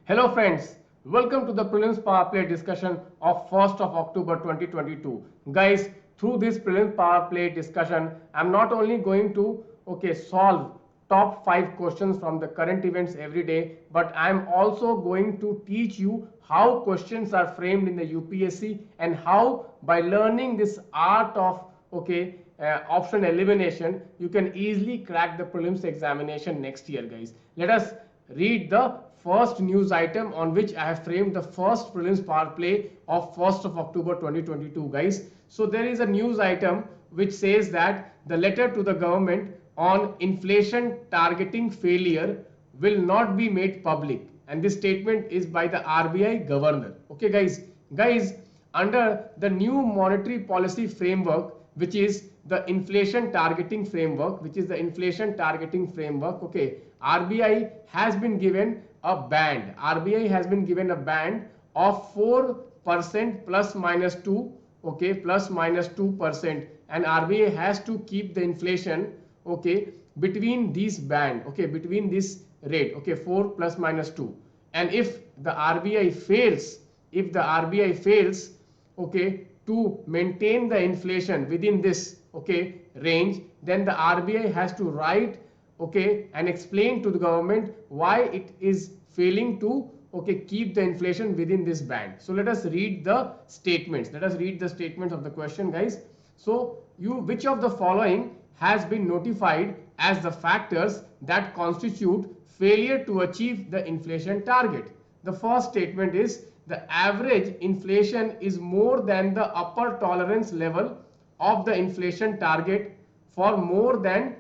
Hello friends, welcome to the prelims power play discussion of 1st of October 2022. Guys, through this prelims power play discussion, I'm not only going to solve top 5 questions from the current events every day, but I'm also going to teach you how questions are framed in the UPSC and how by learning this art of option elimination, you can easily crack the prelims examination next year, guys. Let us read the first news item on which I have framed the first prelims power play of 1st of October 2022, guys. So there is a news item which says that the letter to the government on inflation targeting failure will not be made public, and this statement is by the RBI governor. Okay, guys, under the new monetary policy framework, which is the inflation targeting framework, okay, RBI has been given a band. RBI has been given a band of 4% plus minus 2, okay, plus minus 2%, and RBI has to keep the inflation, okay, between this band, okay, between this rate, okay, 4 plus minus 2. And if the RBI fails, okay, to maintain the inflation within this, okay, range, then the RBI has to write, okay, and explain to the government why it is failing to, okay, keep the inflation within this band. So let us read the statements. Let us read the statements of the question, guys. So which of the following has been notified as the factors that constitute failure to achieve the inflation target? The first statement is the average inflation is more than the upper tolerance level of the inflation target for more than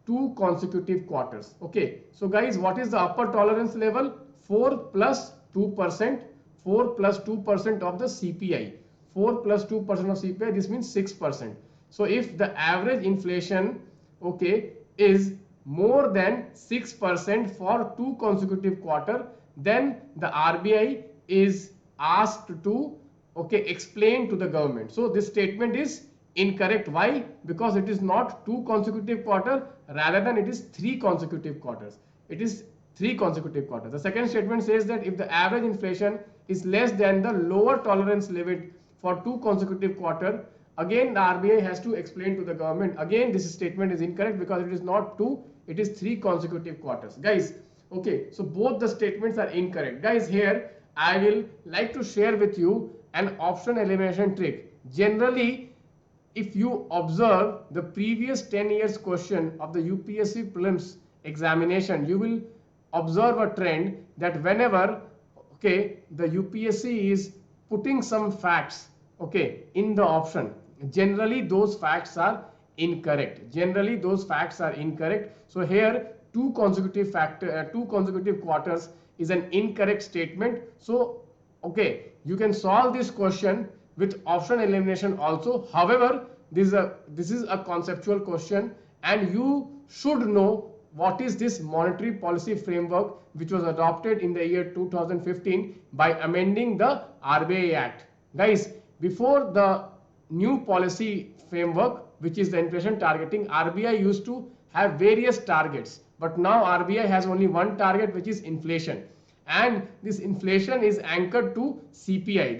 2 consecutive quarters. Okay, so guys, what is the upper tolerance level? 4 plus 2%, 4 plus 2% of the CPI, 4 plus 2% of CPI, this means 6%. So if the average inflation, okay, is more than 6% for 2 consecutive quarter, then the RBI is asked to, okay, explain to the government. So this statement is incorrect. Why? Because it is not 2 consecutive quarter, rather than it is 3 consecutive quarters. It is 3 consecutive quarters. The second statement says that if the average inflation is less than the lower tolerance limit for 2 consecutive quarter, again the RBI has to explain to the government. Again, this statement is incorrect because it is not 2, it is 3 consecutive quarters, guys. Okay, so both the statements are incorrect, guys. Here I will like to share with you an option elimination trick. Generally, if you observe the previous 10 years question of the UPSC prelims examination, you will observe a trend that whenever, okay, the UPSC is putting some facts, okay, in the option, generally those facts are incorrect. So here 2 consecutive quarters is an incorrect statement. So okay, you can solve this question with option elimination also. However, this is a conceptual question, and you should know what is this monetary policy framework which was adopted in the year 2015 by amending the RBI Act. Guys, before the new policy framework, which is the inflation targeting, RBI used to have various targets, but now RBI has only one target, which is inflation. And this inflation is anchored to CPI.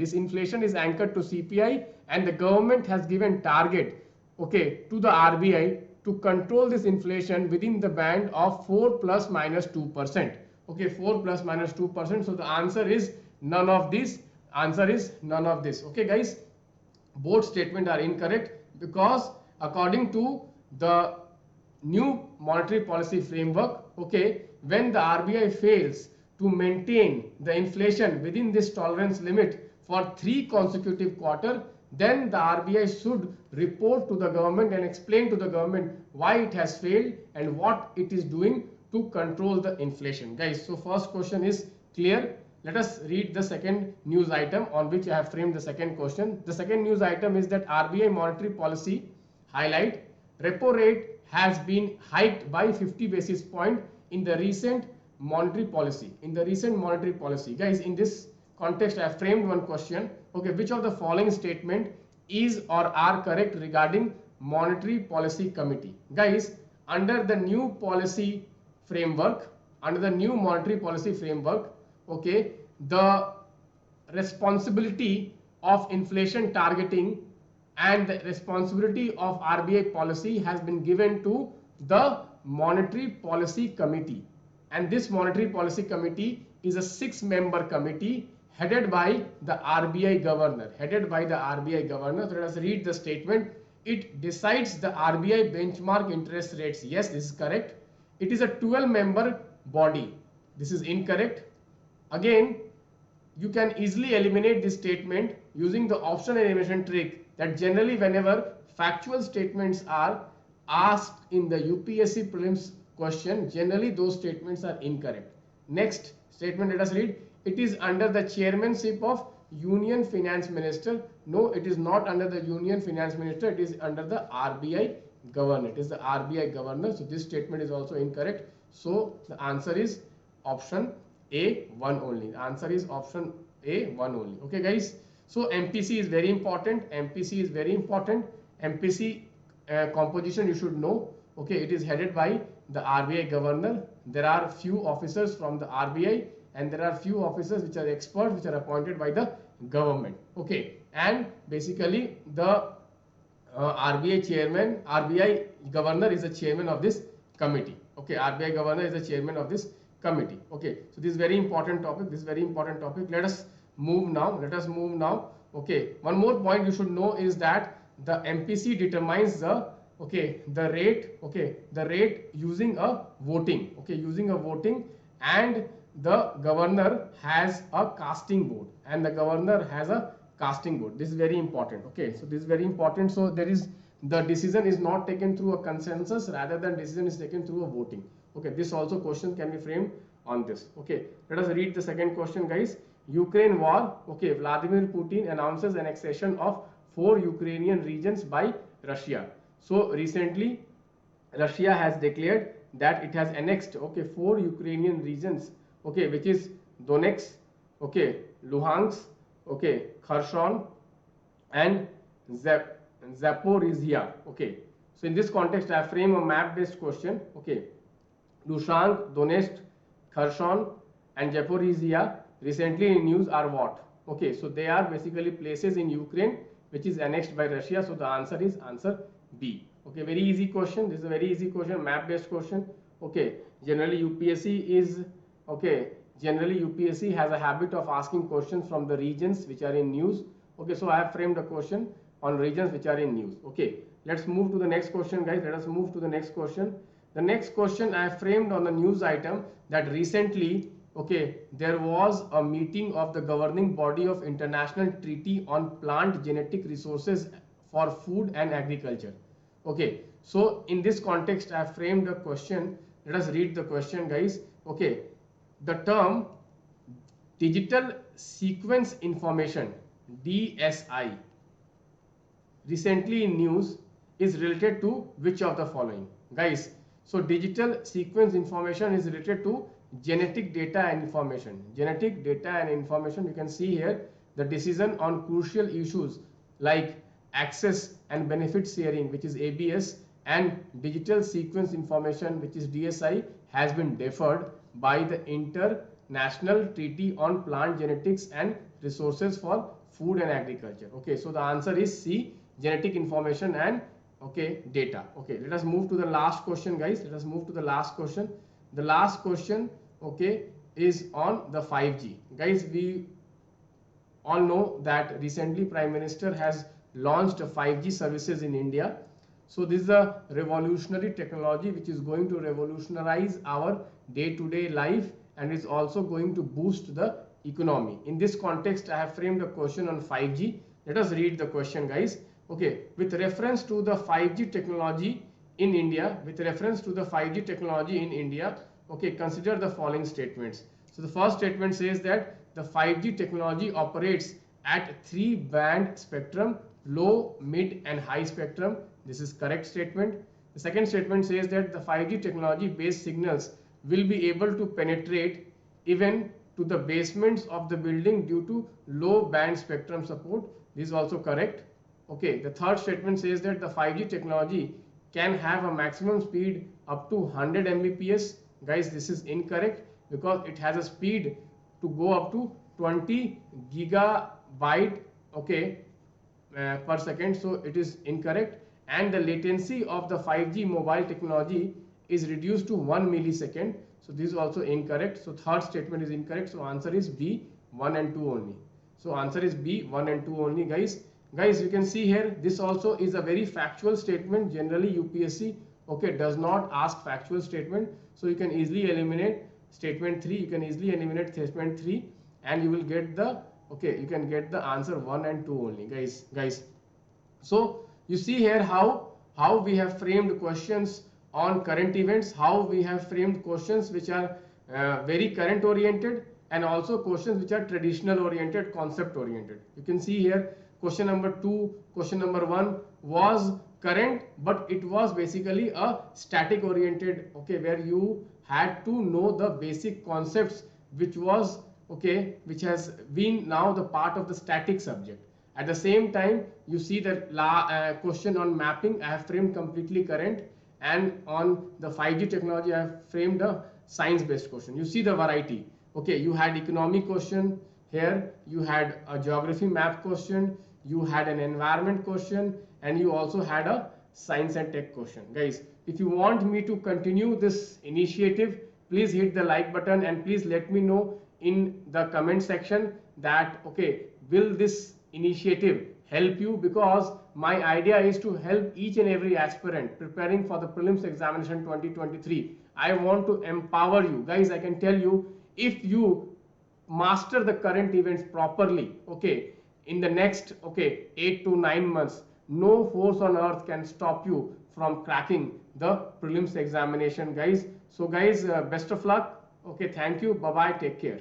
And the government has given target, okay, to the RBI to control this inflation within the band of 4 plus minus 2%. Okay, 4 plus minus 2%. So the answer is none of this. Okay, guys, both statements are incorrect because according to the new monetary policy framework, okay, when the RBI fails to maintain the inflation within this tolerance limit for 3 consecutive quarters, then the RBI should report to the government and explain to the government why it has failed and what it is doing to control the inflation. Guys, so first question is clear. Let us read the second news item on which I have framed the second question. The second news item is that RBI monetary policy highlight repo rate has been hiked by 50 basis point in the recent monetary policy. Guys, in this context, I have framed one question. Okay, which of the following statement is or are correct regarding monetary policy committee? Guys, under the new monetary policy framework, okay, the responsibility of inflation targeting and the responsibility of RBI policy has been given to the Monetary Policy Committee. And this Monetary Policy Committee is a 6-member committee headed by the RBI governor. Headed by the RBI governor. So let us read the statement. It decides the RBI benchmark interest rates. Yes, this is correct. It is a 12-member body. This is incorrect. Again, you can easily eliminate this statement using the option elimination trick, that generally whenever factual statements are asked in the UPSC prelims question, generally those statements are incorrect. Next statement, let us read. It is under the chairmanship of Union Finance Minister. No, it is not under the Union Finance Minister. It is under the RBI governor. It is the RBI governor. So this statement is also incorrect. So the answer is option A, 1 only. The answer is option A, 1 only. Okay, guys. So MPC is very important. MPC is very important. MPC composition you should know. Okay, it is headed by the RBI governor. There are few officers from the RBI and there are few officers which are experts which are appointed by the government. Okay, and basically the RBI chairman, RBI governor is the chairman of this committee. Okay, RBI governor is the chairman of this committee. Okay, so this is very important topic. This is very important topic. Let us move now. Let us move now. Okay, one more point you should know is that the MPC determines the the rate using a voting. Okay, using a voting, and the governor has a casting vote, and the governor has a casting vote. This is very important. Okay, so this is very important. So there is, the decision is not taken through a consensus, rather than decision is taken through a voting. Okay, this also question can be framed on this. Okay, let us read the second question, guys. Ukraine war. Okay, Vladimir Putin announces annexation of 4 Ukrainian regions by Russia. So recently Russia has declared that it has annexed 4 Ukrainian regions, which is Donetsk, Luhansk, Kherson and Zaporizhia. Okay, so in this context I frame a map based question. Luhansk, Donetsk, Kherson and Zaporizhia recently in news are what? So they are basically places in Ukraine which is annexed by Russia. So the answer is answer B. Okay, very easy question. This is a very easy question, map based question. Generally UPSC has a habit of asking questions from the regions which are in news. So I have framed a question on regions which are in news. Let's move to the next question, guys. Let us move to the next question. The next question I have framed on the news item, that recently there was a meeting of the governing body of International Treaty on Plant Genetic Resources for Food and Agriculture. So in this context I have framed a question. Let us read the question, guys. The term digital sequence information, DSI, recently in news is related to which of the following, guys? So digital sequence information is related to genetic data and information. Genetic data and information, you can see here the decision on crucial issues like access and benefit sharing, which is ABS, and digital sequence information, which is DSI, has been deferred by the International Treaty on Plant Genetics and Resources for Food and Agriculture. So the answer is C, genetic information and data. Let us move to the last question, guys. Let us move to the last question. The last question is on the 5G. Guys, we all know that recently Prime Minister has launched 5G services in India. So this is a revolutionary technology which is going to revolutionize our day-to-day life and is also going to boost the economy. In this context, I have framed a question on 5G. Let us read the question, guys. With reference to the 5G technology in India, consider the following statements. So the first statement says that the 5G technology operates at 3-band spectrum, low, mid and high spectrum. This is correct statement. The second statement says that the 5G technology based signals will be able to penetrate even to the basements of the building due to low band spectrum support. This is also correct. The third statement says that the 5G technology can have a maximum speed up to 100 Mbps. Guys, this is incorrect because it has a speed to go up to 20 gigabyte, okay, per second. So it is incorrect. And the latency of the 5G mobile technology is reduced to 1 millisecond. So this is also incorrect. So third statement is incorrect. So answer is B, 1 and 2 only. So answer is B, 1 and 2 only, guys. Guys, you can see here, this also is a very factual statement. Generally UPSC, okay, does not ask factual statement. So you can easily eliminate statement 3. You can easily eliminate statement 3 and you will get the, okay, you can get the answer 1 and 2 only, guys. So you see here how we have framed questions on current events, how we have framed questions which are very current oriented, and also questions which are traditional oriented, concept oriented. You can see here question number 2, question number 1 was current, but it was basically a static oriented, okay, where you had to know the basic concepts, which was, okay, which has been now the part of the static subject. At the same time, you see that question on mapping I have framed completely current, and on the 5G technology I have framed a science based question. You see the variety. Okay, you had economic question here, you had a geography map question, you had an environment question, and you also had a science and tech question. Guys, if you want me to continue this initiative, please hit the like button and please let me know in the comment section that, okay, will this initiative help you, because my idea is to help each and every aspirant preparing for the prelims examination 2023. I want to empower you guys. I can tell you, if you master the current events properly, okay, in the next, okay, 8 to 9 months, no force on earth can stop you from cracking the prelims examination, guys. So guys, best of luck. Okay, thank you, bye bye, take care.